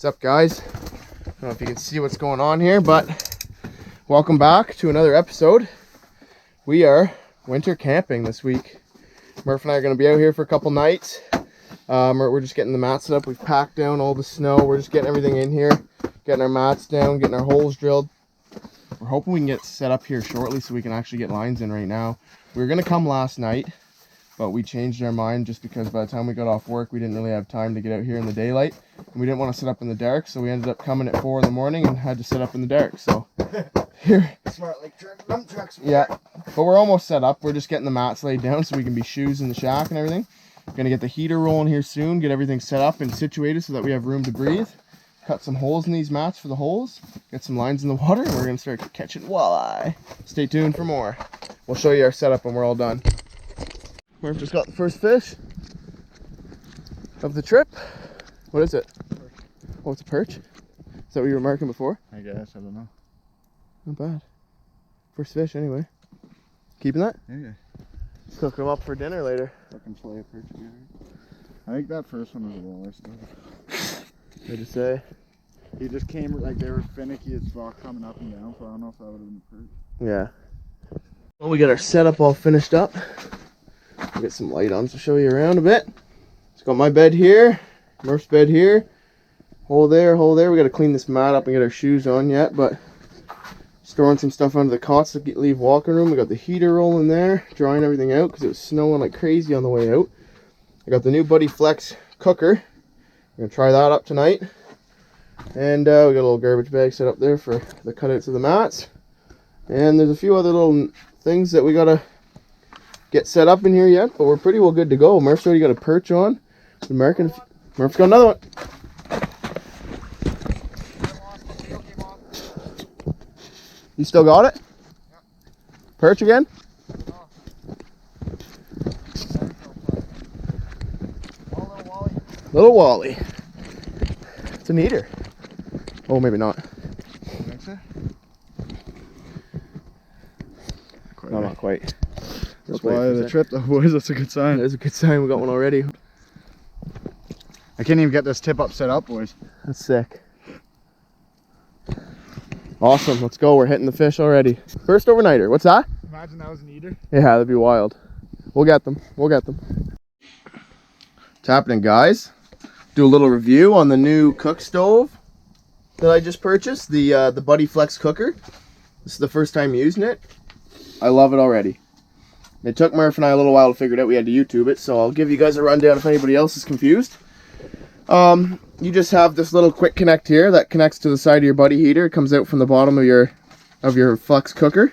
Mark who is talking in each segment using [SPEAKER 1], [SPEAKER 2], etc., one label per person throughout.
[SPEAKER 1] What's up, guys? I don't know if you can see what's going on here, but welcome back to another episode. We are winter camping this week. Murph and I are going to be out here for a couple nights. We're just getting the mats set up. We've packed down all the snow. We're just getting everything in here, getting our mats down, getting our holes drilled. We're hoping we can get set up here shortly so we can actually get lines in right now. We were going to come last night, but we changed our mind just because by the time we got off work, we didn't really have time to get out here in the daylight. And we didn't want to set up in the dark, so we ended up coming at 4 in the morning and had to set up in the dark. So here,
[SPEAKER 2] smart like dump trucks.
[SPEAKER 1] Yeah, but we're almost set up. We're just getting the mats laid down so we can be shoes in the shack and everything. Gonna get the heater rolling here soon, get everything set up and situated so that we have room to breathe. Cut some holes in these mats for the holes, get some lines in the water, and we're gonna start catching walleye. Stay tuned for more. We'll show you our setup when we're all done. Murph just got the first fish of the trip. What is it?
[SPEAKER 2] Perch.
[SPEAKER 1] Oh, it's a perch? Is that what you were marking before?
[SPEAKER 2] I guess, I don't know.
[SPEAKER 1] Not bad. First fish anyway. Keeping that?
[SPEAKER 2] Yeah.
[SPEAKER 1] Cook them up for dinner later.
[SPEAKER 2] Fucking play a perch together. I think that first one was a walleye stuff.
[SPEAKER 1] What'd you say?
[SPEAKER 2] He just came like they were finicky as fuck coming up and down, so I don't know if that would have been a perch.
[SPEAKER 1] Yeah. Well, we got our setup all finished up. We'll get some light on to show you around a bit. It's got my bed here, Murph's bed here, hole there, hole there. We got to clean this mat up and get our shoes on yet, but storing some stuff under the cots to leave walking room. We got the heater rolling there, drying everything out because it was snowing like crazy on the way out. I got the new Buddy Flex cooker. We're gonna try that up tonight. And we got a little garbage bag set up there for the cutouts of the mats. And there's a few other little things that we gotta get set up in here yet, but we're pretty well good to go. Murph's already got a perch on. Murph's got another one. You still got it?
[SPEAKER 2] Yeah.
[SPEAKER 1] Perch again?
[SPEAKER 2] Oh. Little walleye.
[SPEAKER 1] Little walleye. It's an eater. Oh, maybe not.
[SPEAKER 2] You think so?
[SPEAKER 1] No, not quite.
[SPEAKER 2] That's why the trip though, boys. That's a good sign.
[SPEAKER 1] That is a good sign. We got one already.
[SPEAKER 2] I can't even get this tip up set up, boys.
[SPEAKER 1] That's sick. Awesome. Let's go. We're hitting the fish already. First overnighter. What's that?
[SPEAKER 2] Imagine that was an eater.
[SPEAKER 1] Yeah, that'd be wild. We'll get them. We'll get them. What's happening, guys? Do a little review on the new cook stove that I just purchased. The Buddy Flex cooker. This is the first time using it. I love it already. It took Murph and I a little while to figure it out. We had to YouTube it, so I'll give you guys a rundown if anybody else is confused. You just have this little quick connect here that connects to the side of your Buddy heater. It comes out from the bottom of your Flex cooker.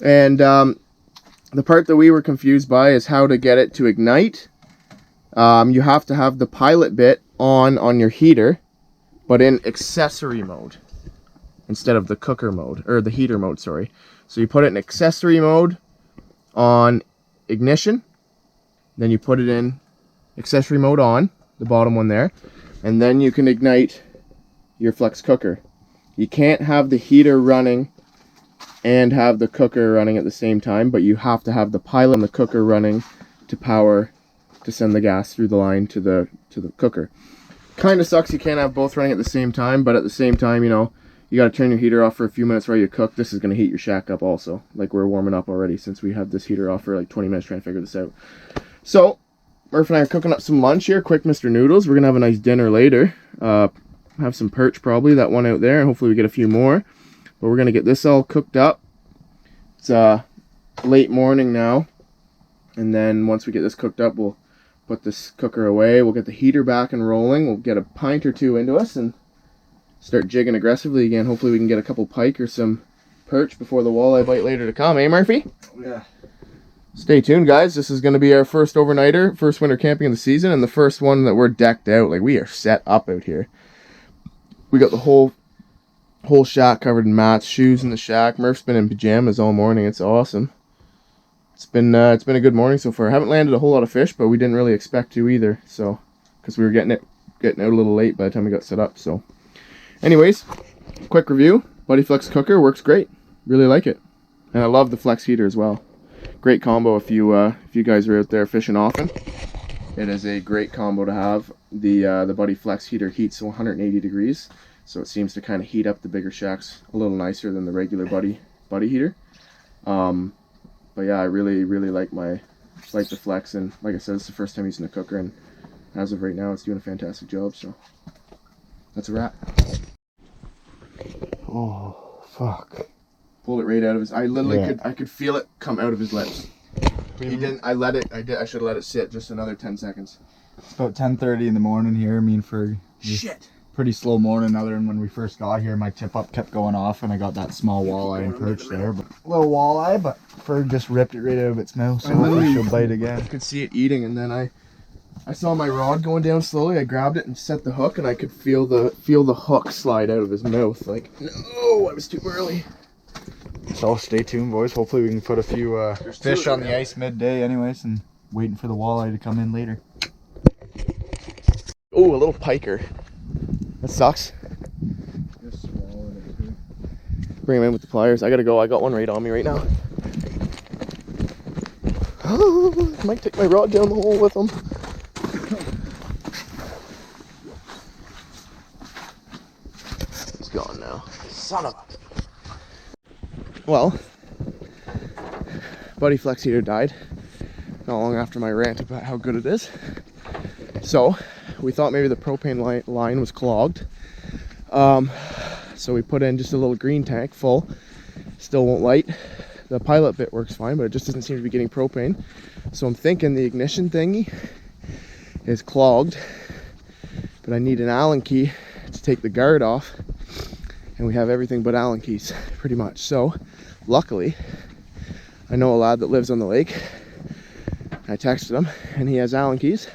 [SPEAKER 1] And the part that we were confused by is how to get it to ignite. You have to have the pilot bit on your heater, but in accessory mode instead of the cooker mode, or the heater mode, sorry. So you put it in accessory mode on ignition, then you put it in accessory mode on, the bottom one there, and then you can ignite your Flex cooker. You can't have the heater running and have the cooker running at the same time, but you have to have the pilot and the cooker running to power to send the gas through the line to the cooker. Kind of sucks you can't have both running at the same time, but at the same time, you know, you got to turn your heater off for a few minutes while you cook. This is going to heat your shack up also. Like, we're warming up already since we have this heater off for like 20 minutes trying to figure this out. So Murph and I are cooking up some lunch here, quick Mr. Noodles. We're going to have a nice dinner later. Have some perch probably, that one out there, and hopefully we get a few more. But we're going to get this all cooked up. It's late morning now. And then once we get this cooked up, we'll put this cooker away. We'll get the heater back and rolling. We'll get a pint or two into us and start jigging aggressively again. Hopefully we can get a couple pike or some perch before the walleye bite later to come. Eh, Murphy?
[SPEAKER 2] Yeah.
[SPEAKER 1] Stay tuned, guys. This is going to be our first overnighter, first winter camping of the season, and the first one that we're decked out. Like, we are set up out here. We got the whole shack covered in mats, shoes in the shack. Murph's been in pajamas all morning. It's awesome. It's been a good morning so far. I haven't landed a whole lot of fish, but we didn't really expect to either. So, because we were getting out a little late by the time we got set up. So, anyways, quick review. Buddy Flex cooker works great. Really like it, and I love the Flex heater as well. Great combo if you guys are out there fishing often. It is a great combo to have. The Buddy Flex heater heats 180 degrees, so it seems to kind of heat up the bigger shacks a little nicer than the regular Buddy heater. But yeah, I really like the Flex, and like I said, it's the first time using the cooker, and as of right now, it's doing a fantastic job. So that's a wrap.
[SPEAKER 2] Oh, fuck.
[SPEAKER 1] Pulled it right out of his. I literally could feel it come out of his lips. He didn't. I let it. I should have let it sit just another 10 seconds.
[SPEAKER 2] It's about 10:30 in the morning here. I mean, for
[SPEAKER 1] Shit.
[SPEAKER 2] Pretty slow morning, other than when we first got here. My tip up kept going off, and I got that small walleye and perch there. But little walleye, but Ferg just ripped it right out of its mouth, so hopefully she'll bite again.
[SPEAKER 1] I could see it eating, and then I saw my rod going down slowly. I grabbed it and set the hook, and I could feel the hook slide out of his mouth. Like, no, I was too early.
[SPEAKER 2] So stay tuned, boys. Hopefully we can put a few fish on the ice midday anyways, and waiting for the walleye to come in later.
[SPEAKER 1] Oh, a little piker. That sucks.
[SPEAKER 2] Just swallowing it too.
[SPEAKER 1] Bring him in with the pliers. I gotta go. I got one right on me right now. Oh, might take my rod down the hole with him. He's gone now. Son of a... Well, Buddy Flex heater died not long after my rant about how good it is. So we thought maybe the propane line was clogged. So we put in just a little green tank full. Still won't light. The pilot bit works fine, but it just doesn't seem to be getting propane. So I'm thinking the ignition thingy is clogged, but I need an Allen key to take the guard off, and we have everything but Allen keys pretty much. So luckily I know a lad that lives on the lake. I texted him and he has Allen keys,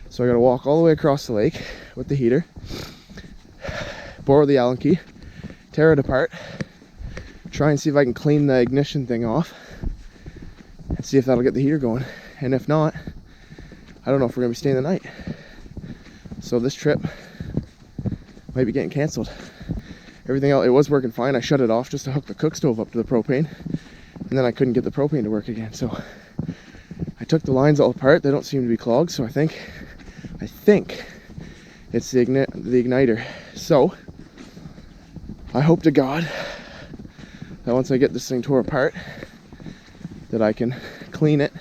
[SPEAKER 1] so I gotta walk all the way across the lake with the heater, borrow the Allen key, tear it apart, try and see if I can clean the ignition thing off, and see if that'll get the heater going. And if not, I don't know if we're gonna be staying the night. So this trip might be getting canceled. Everything else, it was working fine. I shut it off just to hook the cook stove up to the propane, and then I couldn't get the propane to work again. So I took the lines all apart. They don't seem to be clogged, so I think it's the igniter. So I hope to God that once I get this thing tore apart, that I can clean it,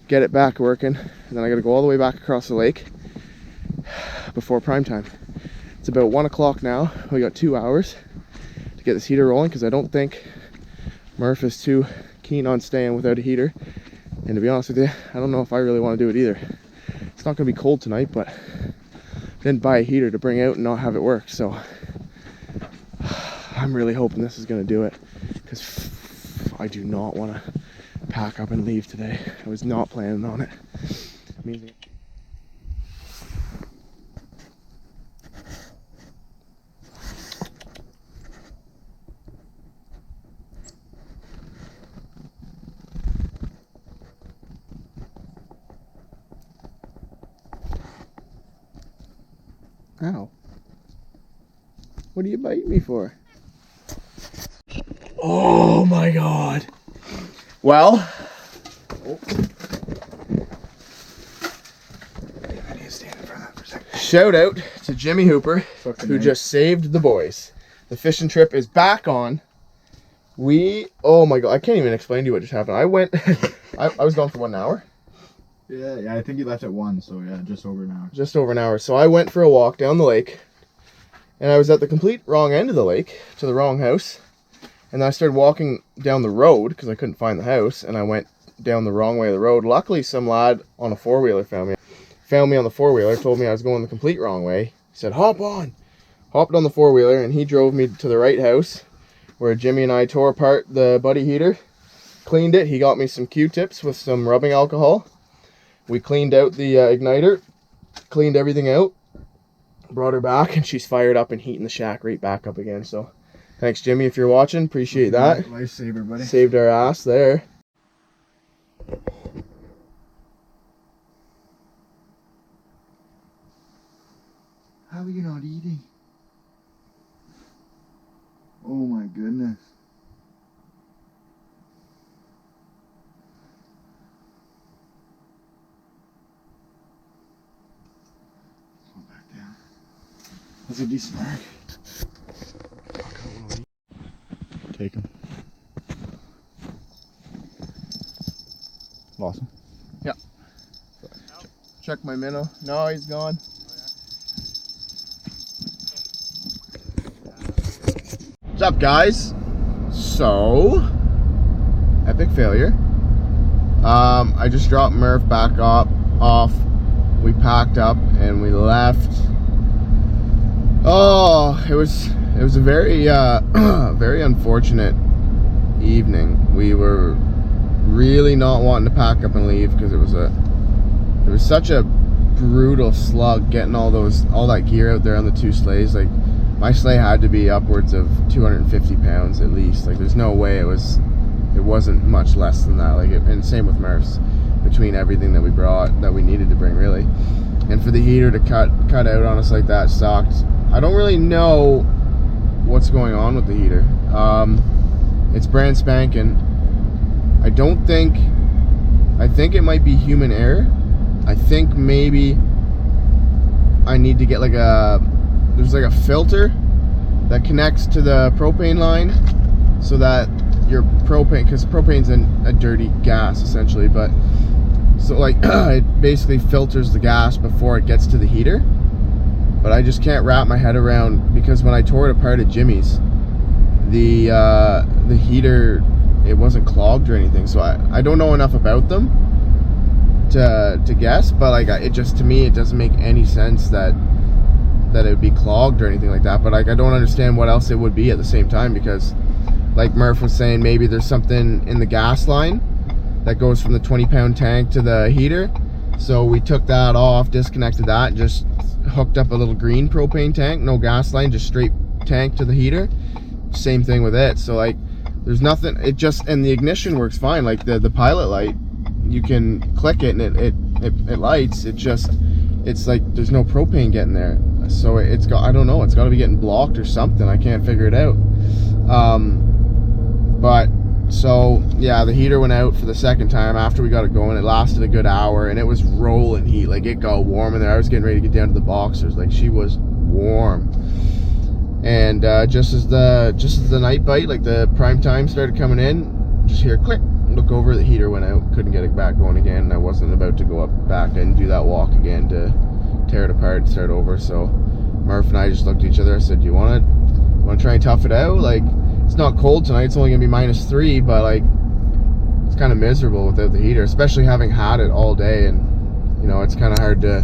[SPEAKER 1] get it back working, and then I gotta go all the way back across the lake before prime time. It's about 1 o'clock now. We got 2 hours to get this heater rolling, because I don't think Murph is too keen on staying without a heater. And to be honest with you, I don't know if I really want to do it either. It's not gonna be cold tonight, but I didn't buy a heater to bring out and not have it work, so I'm really hoping this is gonna do it, because I do not want to pack up and leave today. I was not planning on it. Ow. What are you biting me for? Oh my God. Well. Oh. I need to stand in front of that for a second. Shout out to Jimmy Hooper, who just saved the boys. The fishing trip is back on. Oh my God, I can't even explain to you what just happened. I went, I was gone for 1 hour.
[SPEAKER 2] Yeah, I think you left at 1, so yeah, just over an hour.
[SPEAKER 1] Just over an hour. So I went for a walk down the lake, and I was at the complete wrong end of the lake, to the wrong house. And then I started walking down the road because I couldn't find the house, and I went down the wrong way of the road. Luckily, some lad on a four-wheeler found me on the four-wheeler, told me I was going the complete wrong way. He said, hop on. Hopped on the four-wheeler, and he drove me to the right house, where Jimmy and I tore apart the Buddy heater, cleaned it. He got me some Q-tips with some rubbing alcohol. We cleaned out the igniter, cleaned everything out, brought her back, and she's fired up and heating the shack right back up again. So thanks, Jimmy, if you're watching. Appreciate that.
[SPEAKER 2] Lifesaver, buddy.
[SPEAKER 1] Saved our ass there.
[SPEAKER 2] How are you not eating? Oh my goodness. That's a decent mark. Take him. Lost him?
[SPEAKER 1] Yeah. Check my minnow. No, he's gone. What's up, guys? So, epic failure. I just dropped Murph back off. We packed up and we left. Oh, it was a very very unfortunate evening. We were really not wanting to pack up and leave because it was such a brutal slug getting all that gear out there on the two sleighs. Like, my sleigh had to be upwards of 250 pounds at least. Like, there's no way it wasn't much less than that. Like, and same with Murph's, between everything that we brought, that we needed to bring, really. And for the heater to cut out on us like that sucked. I don't really know what's going on with the heater. It's brand spanking. I think it might be human error. I think maybe I need to get there's like a filter that connects to the propane line, so that your propane, because propane's a dirty gas essentially, but so like it basically filters the gas before it gets to the heater. But I just can't wrap my head around, because when I tore it apart at Jimmy's, the heater, it wasn't clogged or anything. So I don't know enough about them to guess, but like, it just, to me, it doesn't make any sense that it would be clogged or anything like that. But like, I don't understand what else it would be at the same time, because like Murph was saying, maybe there's something in the gas line that goes from the 20-pound tank to the heater. So we took that off, disconnected that, and just hooked up a little green propane tank, no gas line, just straight tank to the heater. Same thing with it. So like, there's nothing, it just, and the ignition works fine. Like the pilot light, you can click it and it lights. It's like there's no propane getting there. So it's got, I don't know, it's got to be getting blocked or something. I can't figure it out. But so yeah, the heater went out for the second time after we got it going. It lasted a good hour and it was rolling heat. Like, it got warm in there. I was getting ready to get down to the boxers. Like, she was warm. And just as the night bite, like the prime time started coming in, just hear click, look over, the heater went out. Couldn't get it back going again, and I wasn't about to go up back and do that walk again to tear it apart and start over. So Murph and I just looked at each other. I said, do you want to try and tough it out? Like, it's not cold tonight, it's only gonna be -3, but like, it's kind of miserable without the heater, especially having had it all day. And you know, it's kind of hard to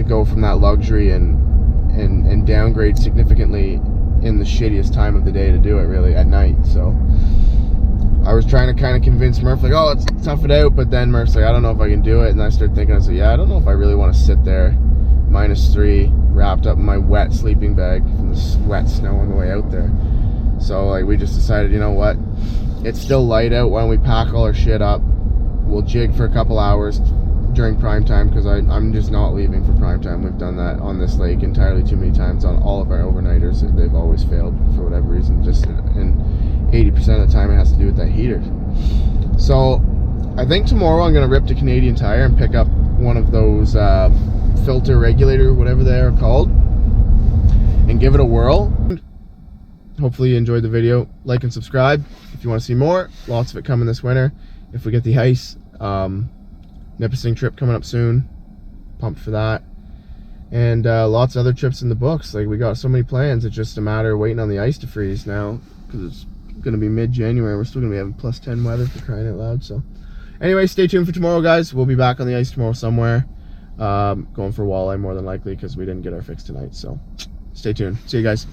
[SPEAKER 1] go from that luxury and downgrade significantly in the shittiest time of the day to do it, really, at night. So I was trying to kind of convince Murph, like, oh, let's tough it out. But then Murph's like, I don't know if I can do it. And I started thinking, I said, yeah, I don't know if I really want to sit there -3 wrapped up in my wet sleeping bag from the wet snow on the way out there. So like, we just decided, you know what, it's still light out, why don't we pack all our shit up, we'll jig for a couple hours during prime time, because I'm just not leaving for prime time. We've done that on this lake entirely too many times on all of our overnighters. They've always failed for whatever reason, just, and 80% of the time it has to do with that heater. So I think tomorrow I'm going to rip to Canadian Tire and pick up one of those filter regulator, whatever they are called, and give it a whirl. Hopefully you enjoyed the video. Like and subscribe if you want to see more. Lots of it coming this winter if we get the ice. Nipissing trip coming up soon. Pumped for that. And lots of other trips in the books. Like, we got so many plans. It's just a matter of waiting on the ice to freeze now, because it's going to be mid-January. We're still going to be having +10 weather, for crying out loud. So anyway, stay tuned for tomorrow, guys. We'll be back on the ice tomorrow somewhere. Going for walleye more than likely, because we didn't get our fix tonight. So stay tuned. See you guys.